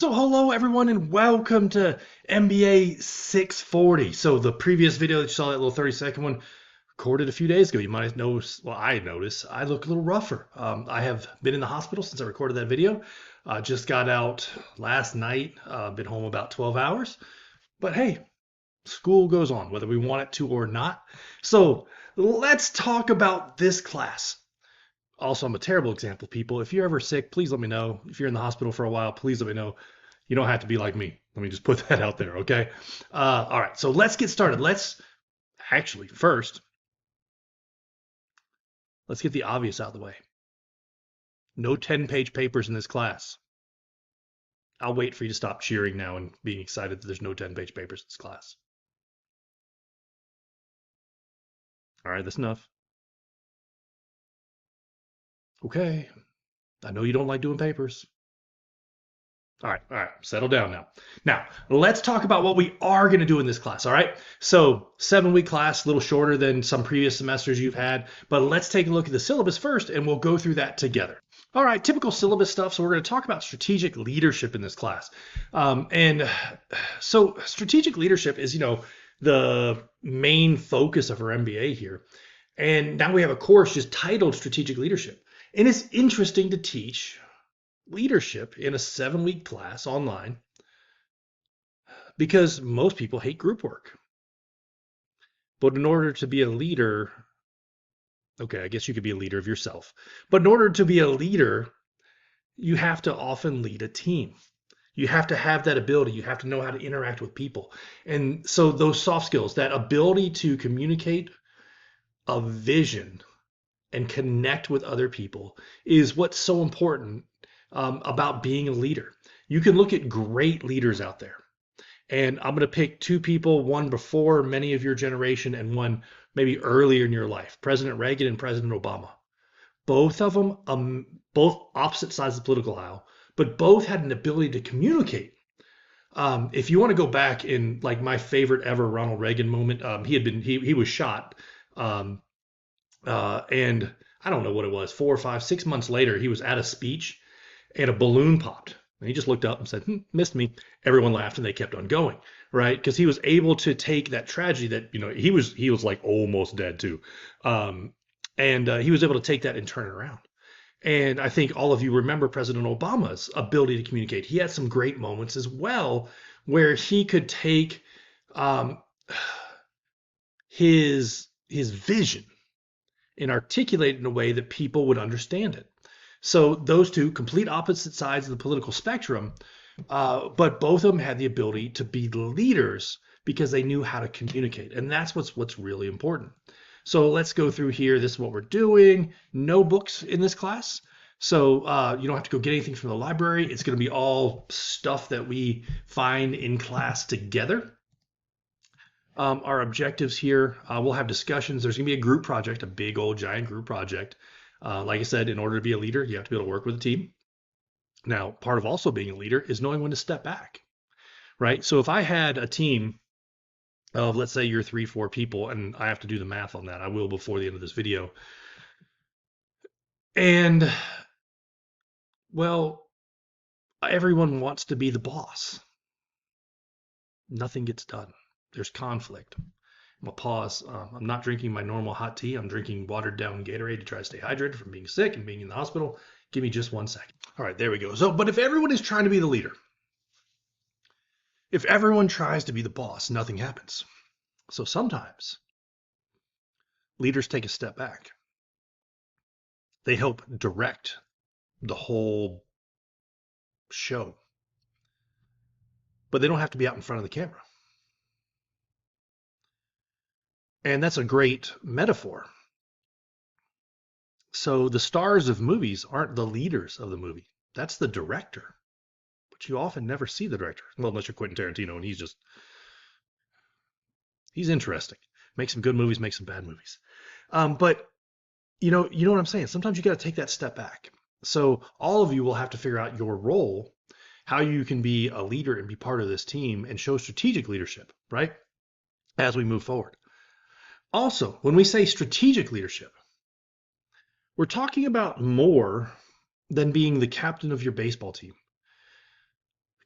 So hello everyone and welcome to MBA-640. So the previous video that you saw, that little 30-second one, recorded a few days ago. You might have noticed, well, I noticed I look a little rougher. I have been in the hospital since I recorded that video. Just got out last night, been home about 12 hours. But hey, school goes on, whether we want it to or not. So let's talk about this class. Also, I'm a terrible example, people. If you're ever sick, please let me know. If you're in the hospital for a while, please let me know. You don't have to be like me. Let me just put that out there, okay? All right, so let's get started. First, let's get the obvious out of the way. No 10-page papers in this class. I'll wait for you to stop cheering now and being excited that there's no 10-page papers in this class. All right, that's enough. Okay, I know you don't like doing papers. All right, settle down now. Now, let's talk about what we are going to do in this class, all right? So, 7-week class, a little shorter than some previous semesters you've had, but let's take a look at the syllabus first and we'll go through that together. All right, typical syllabus stuff. So, we're going to talk about strategic leadership in this class. So strategic leadership is, the main focus of our MBA here. And now we have a course just titled Strategic Leadership. And it's interesting to teach leadership in a 7-week class online because most people hate group work. But in order to be a leader, okay, I guess you could be a leader of yourself. But in order to be a leader, you have to often lead a team. You have to have that ability. You have to know how to interact with people. And so those soft skills, that ability to communicate a vision and connect with other people is what's so important about being a leader. You can look at great leaders out there. And I'm going to pick 2 people, one before many of your generation and one maybe earlier in your life, President Reagan and President Obama. Both of them, both opposite sides of the political aisle, but both had an ability to communicate. If you want to go back in like my favorite ever Ronald Reagan moment, he was shot. And I don't know what it was, 4 or 5, 6 months later, he was at a speech and a balloon popped. And he just looked up and said, missed me. Everyone laughed and they kept on going, right? Because he was able to take that tragedy that, he was like almost dead too. And he was able to take that and turn it around. And I think all of you remember President Obama's ability to communicate. He had some great moments as well where he could take his vision and articulate it in a way that people would understand it. So those two complete opposite sides of the political spectrum, but both of them had the ability to be leaders because they knew how to communicate. And that's what's really important. So let's go through here. This is what we're doing. No books in this class. So you don't have to go get anything from the library. It's going to be all stuff that we find in class together. Our objectives here, we'll have discussions. There's going to be a group project, a big old giant group project. Like I said, in order to be a leader, you have to be able to work with a team. Now, part of also being a leader is knowing when to step back, right? So if I had a team of, let's say you're 3, 4 people, and I have to do the math on that. I will before the end of this video. And, well, everyone wants to be the boss. Nothing gets done. There's conflict. I'm gonna pause. I'm not drinking my normal hot tea. I'm drinking watered down Gatorade to try to stay hydrated from being sick and being in the hospital. Give me just 1 second. All right, there we go. So, but if everyone is trying to be the leader, if everyone tries to be the boss, nothing happens. So sometimes leaders take a step back. They help direct the whole show, but they don't have to be out in front of the camera. And that's a great metaphor. So the stars of movies aren't the leaders of the movie. That's the director. But you often never see the director. Well, unless you're Quentin Tarantino and he's interesting. Makes some good movies, makes some bad movies. But you know what I'm saying? Sometimes you got to take that step back. So all of you will have to figure out your role, how you can be a leader and be part of this team and show strategic leadership, right? As we move forward. Also, when we say strategic leadership, we're talking about more than being the captain of your baseball team.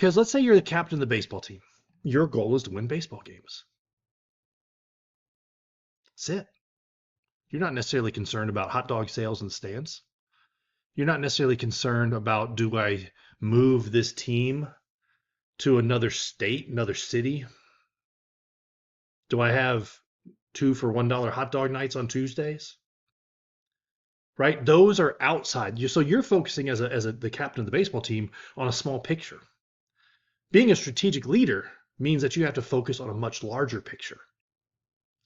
Because let's say you're the captain of the baseball team. Your goal is to win baseball games. That's it. You're not necessarily concerned about hot dog sales in the stands. You're not necessarily concerned about, do I move this team to another state, another city? Do I have 2 for $1 hot dog nights on Tuesdays? Right? Those are outside. So you're focusing as the captain of the baseball team on a small picture. Being a strategic leader means that you have to focus on a much larger picture.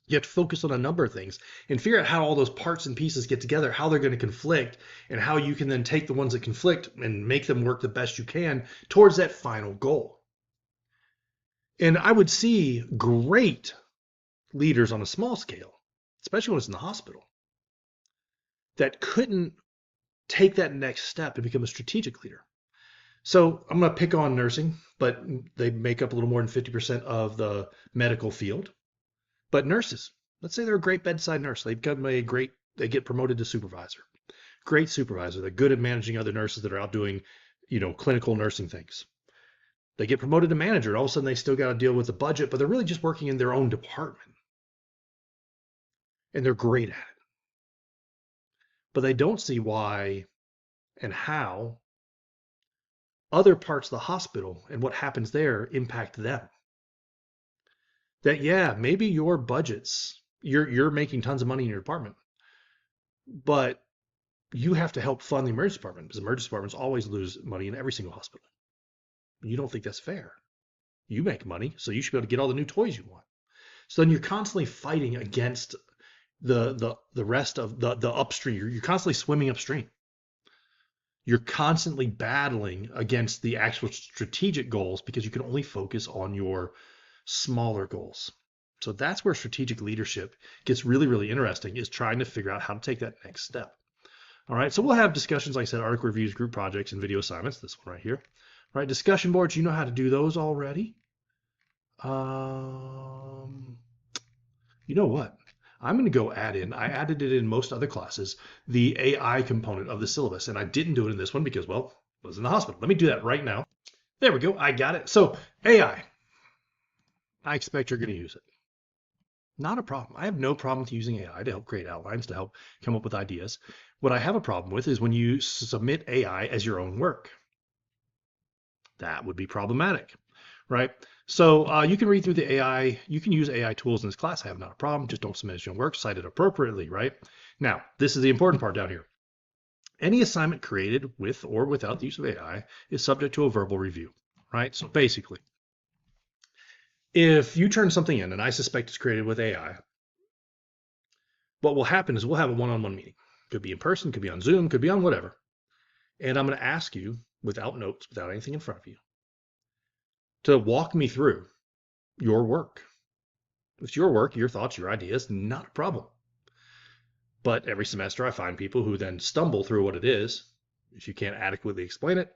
You have to focus on a number of things and figure out how all those parts and pieces get together, how they're going to conflict, and how you can then take the ones that conflict and make them work the best you can towards that final goal. And I would see great leaders on a small scale, especially when it's in the hospital, that couldn't take that next step and become a strategic leader. So I'm going to pick on nursing, but they make up a little more than 50% of the medical field. But nurses, let's say they're a great bedside nurse. They get promoted to supervisor. Great supervisor. They're good at managing other nurses that are out doing, clinical nursing things. They get promoted to manager. All of a sudden, they still got to deal with the budget, but they're really just working in their own department. And they're great at it. But they don't see why and how other parts of the hospital and what happens there impact them. That, yeah, maybe your budgets, you're making tons of money in your department, but you have to help fund the emergency department because emergency departments always lose money in every single hospital. You don't think that's fair. You make money, so you should be able to get all the new toys you want. So then you're constantly fighting against the rest of the upstream. You're constantly swimming upstream. You're constantly battling against the actual strategic goals because you can only focus on your smaller goals. So that's where strategic leadership gets really, really interesting, is trying to figure out how to take that next step. All right, so we'll have discussions, like I said, article reviews, group projects, and video assignments. This one right here. All right, discussion boards, you know how to do those already. You know what? I'm going to go add in, I added it in most other classes, the AI component of the syllabus. And I didn't do it in this one because, well, I was in the hospital. Let me do that right now. There we go. I got it. So AI, I expect you're going to use it. Not a problem. I have no problem with using AI to help create outlines, to help come up with ideas. What I have a problem with is when you submit AI as your own work. That would be problematic, right? So you can read through the AI. You can use AI tools in this class. I have not a problem. Just don't submit as your own work. Cite it appropriately, right? Now, this is the important part down here. Any assignment created with or without the use of AI is subject to a verbal review, right? So basically, if you turn something in and I suspect it's created with AI, what will happen is we'll have a one-on-one meeting. Could be in person, could be on Zoom, could be on whatever. And I'm going to ask you, without notes, without anything in front of you, to walk me through your work. If it's your work, your thoughts, your ideas, not a problem. But every semester I find people who then stumble through what it is. If you can't adequately explain it,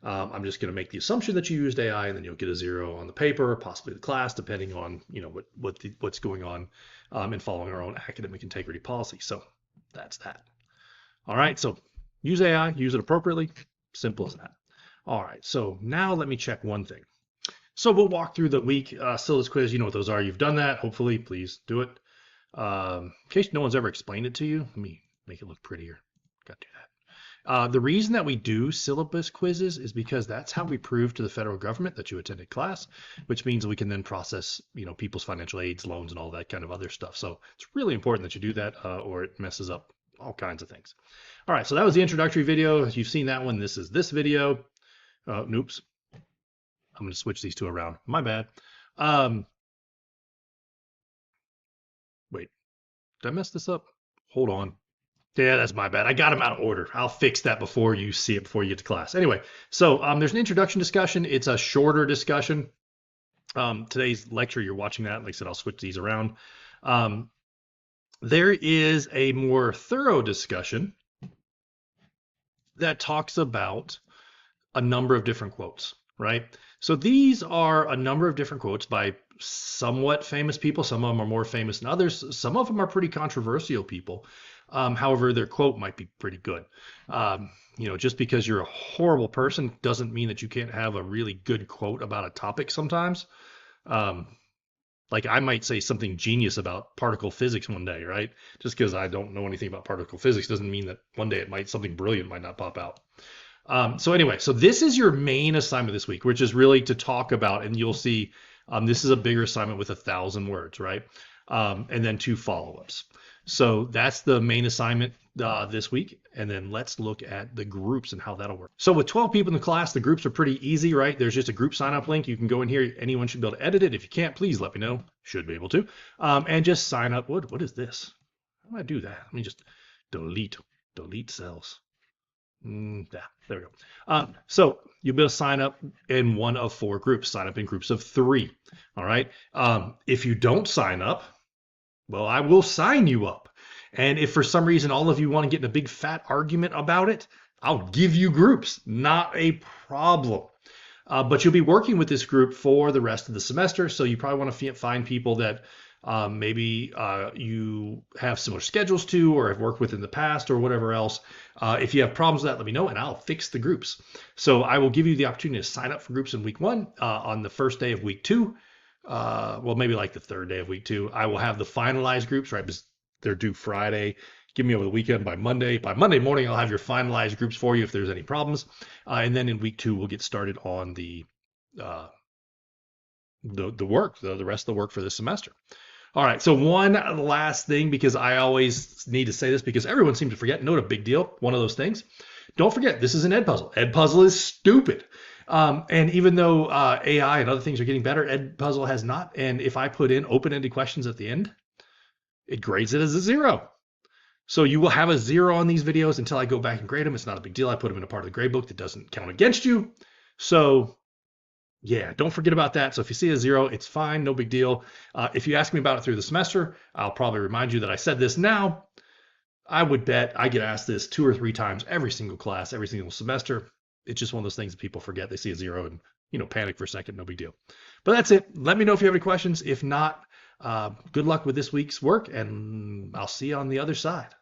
I'm just going to make the assumption that you used AI, and then you'll get a 0 on the paper, possibly the class, depending on what's going on in following our own academic integrity policy. So that's that. All right, so use AI, use it appropriately. Simple as that. All right, so now let me check one thing. So we'll walk through the week syllabus quiz. You know what those are. You've done that. Hopefully, please do it. In case no one's ever explained it to you, let me make it look prettier. Got to do that. The reason that we do syllabus quizzes is because that's how we prove to the federal government that you attended class, which means we can then process, people's financial aids, loans, and all that kind of other stuff. So it's really important that you do that, or it messes up all kinds of things. All right, so that was the introductory video. You've seen that one. This is this video. Oops. I'm going to switch these two around. My bad. Wait, did I mess this up? Hold on. Yeah, that's my bad. I got them out of order. I'll fix that before you see it, before you get to class. Anyway, so there's an introduction discussion. It's a shorter discussion. Today's lecture, you're watching that. Like I said, I'll switch these around. There is a more thorough discussion that talks about a number of different quotes, right? So these are a number of different quotes by somewhat famous people. Some of them are more famous than others. Some of them are pretty controversial people. However, their quote might be pretty good. just because you're a horrible person doesn't mean that you can't have a really good quote about a topic sometimes. Um, like I might say something genius about particle physics one day, right? Just because I don't know anything about particle physics doesn't mean that one day something brilliant might not pop out. So anyway, so this is your main assignment this week, which is really to talk about, and you'll see this is a bigger assignment with 1,000 words, right? And then 2 follow-ups. So that's the main assignment this week. And then let's look at the groups and how that'll work. So with 12 people in the class, the groups are pretty easy, right? There's just a group sign up link. You can go in here. Anyone should be able to edit it. If you can't, please let me know. Should be able to. And just sign up. What is this? How do I do that? Let me just delete cells. Yeah, there we go. So you'll be able to sign up in one of 4 groups. Sign up in groups of 3. All right. If you don't sign up, well, I will sign you up. And if for some reason all of you want to get in a big fat argument about it, I'll give you groups. Not a problem. But you'll be working with this group for the rest of the semester. So you probably want to find people that maybe you have similar schedules to or have worked with in the past or whatever else. If you have problems with that, let me know and I'll fix the groups. So I will give you the opportunity to sign up for groups in week 1 on the first day of week 2. Well, maybe like the 3rd day of week 2. I will have the finalized groups, right? Because they're due Friday. Give me over the weekend by Monday. By Monday morning, I'll have your finalized groups for you if there's any problems. And then in week 2, we'll get started on the work, the rest of the work for this semester. All right, so one last thing, because I always need to say this because everyone seems to forget. Not a big deal. One of those things. Don't forget, this is an Edpuzzle. Edpuzzle is stupid. And even though AI and other things are getting better, Edpuzzle has not. And if I put in open-ended questions at the end, it grades it as a 0. So you will have a 0 on these videos until I go back and grade them. It's not a big deal. I put them in a part of the grade book that doesn't count against you. So yeah, don't forget about that. So if you see a 0, it's fine. No big deal. If you ask me about it through the semester, I'll probably remind you that I said this now. I would bet I get asked this 2 or 3 times every single class, every single semester. It's just one of those things that people forget. They see a 0 and panic for a second. No big deal. But that's it. Let me know if you have any questions. If not, good luck with this week's work, and I'll see you on the other side.